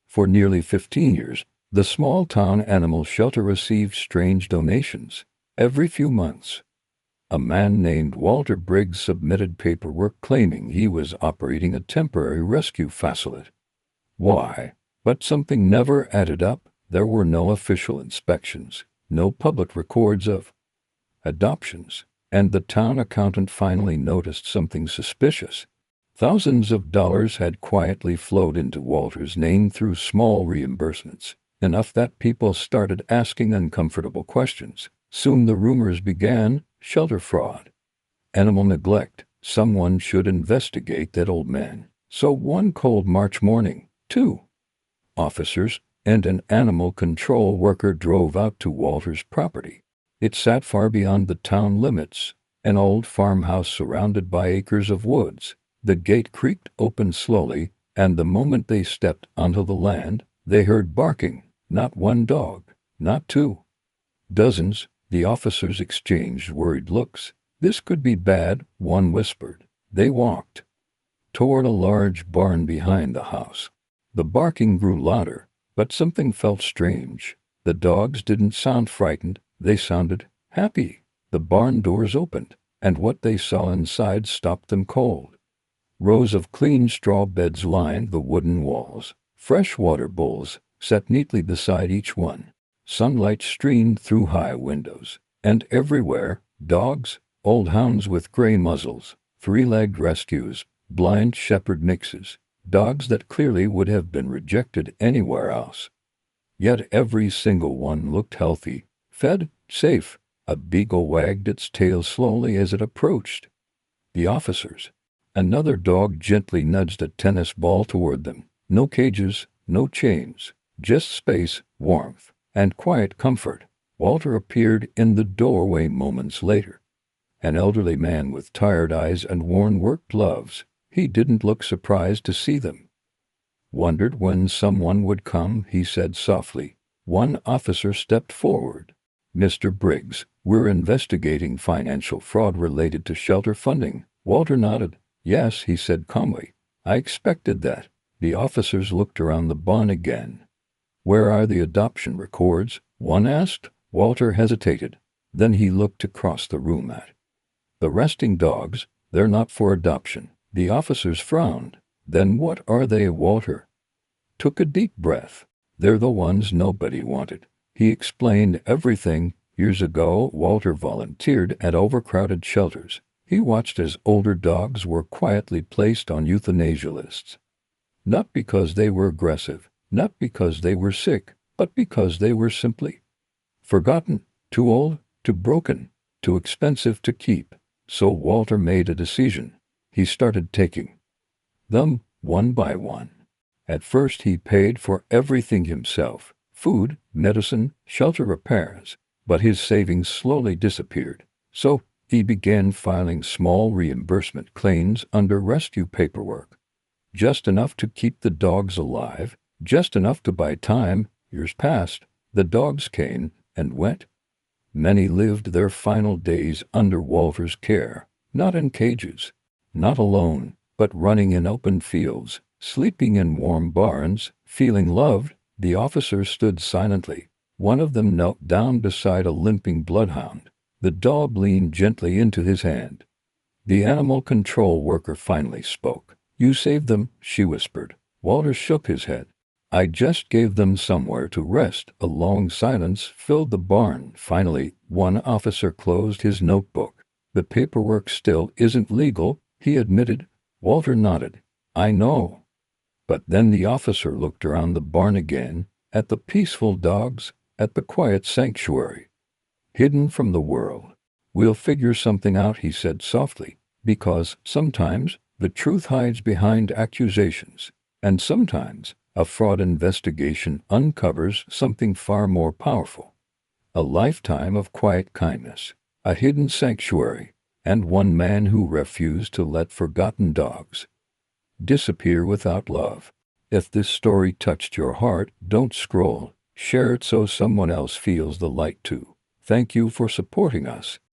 For nearly 15 years, the small-town animal shelter received strange donations. Every few months, a man named Walter Briggs submitted paperwork claiming he was operating a temporary rescue facility. Why? But something never added up. There were no official inspections, no public records of adoptions, and the town accountant finally noticed something suspicious. Thousands of dollars had quietly flowed into Walter's name through small reimbursements, enough that people started asking uncomfortable questions. Soon the rumors began: shelter fraud, animal neglect. Someone should investigate that old man. So one cold March morning, two officers and an animal control worker drove out to Walter's property. It sat far beyond the town limits, an old farmhouse surrounded by acres of woods. The gate creaked open slowly, and the moment they stepped onto the land, they heard barking. Not one dog, not two, dozens. The officers exchanged worried looks. This could be bad, one whispered. They walked toward a large barn behind the house. The barking grew louder, but something felt strange. The dogs didn't sound frightened, they sounded happy. The barn doors opened, and what they saw inside stopped them cold. Rows of clean straw beds lined the wooden walls. Fresh water bowls set neatly beside each one. Sunlight streamed through high windows, and everywhere, dogs, old hounds with gray muzzles, three-legged rescues, blind shepherd mixes, dogs that clearly would have been rejected anywhere else. Yet every single one looked healthy, fed, safe. A beagle wagged its tail slowly as it approached the officers. Another dog gently nudged a tennis ball toward them. No cages, no chains, just space, warmth, and quiet comfort. Walter appeared in the doorway moments later. An elderly man with tired eyes and worn work gloves. He didn't look surprised to see them. Wondered when someone would come, he said softly. One officer stepped forward. Mr. Briggs, we're investigating financial fraud related to shelter funding. Walter nodded. Yes, he said calmly. I expected that. The officers looked around the barn again. Where are the adoption records? One asked. Walter hesitated. Then he looked across the room at the resting dogs. They're not for adoption. The officers frowned. Then what are they? Walter took a deep breath. They're the ones nobody wanted. He explained everything. Years ago, Walter volunteered at overcrowded shelters. He watched as older dogs were quietly placed on euthanasia lists. Not because they were aggressive, not because they were sick, but because they were simply forgotten, too old, too broken, too expensive to keep. So Walter made a decision. He started taking them one by one. At first he paid for everything himself: food, medicine, shelter repairs. But his savings slowly disappeared. So he began filing small reimbursement claims under rescue paperwork. Just enough to keep the dogs alive, just enough to buy time. Years passed. The dogs came and went. Many lived their final days under Walter's care, not in cages, not alone, but running in open fields, sleeping in warm barns, feeling loved. The officers stood silently. One of them knelt down beside a limping bloodhound. The dog leaned gently into his hand. The animal control worker finally spoke. You saved them, she whispered. Walter shook his head. I just gave them somewhere to rest. A long silence filled the barn. Finally, one officer closed his notebook. The paperwork still isn't legal, he admitted. Walter nodded. I know. But then the officer looked around the barn again, at the peaceful dogs, at the quiet sanctuary, hidden from the world. We'll figure something out, he said softly, because sometimes the truth hides behind accusations, and sometimes a fraud investigation uncovers something far more powerful. A lifetime of quiet kindness, a hidden sanctuary, and one man who refused to let forgotten dogs disappear without love. If this story touched your heart, don't scroll. Share it so someone else feels the light too. Thank you for supporting us.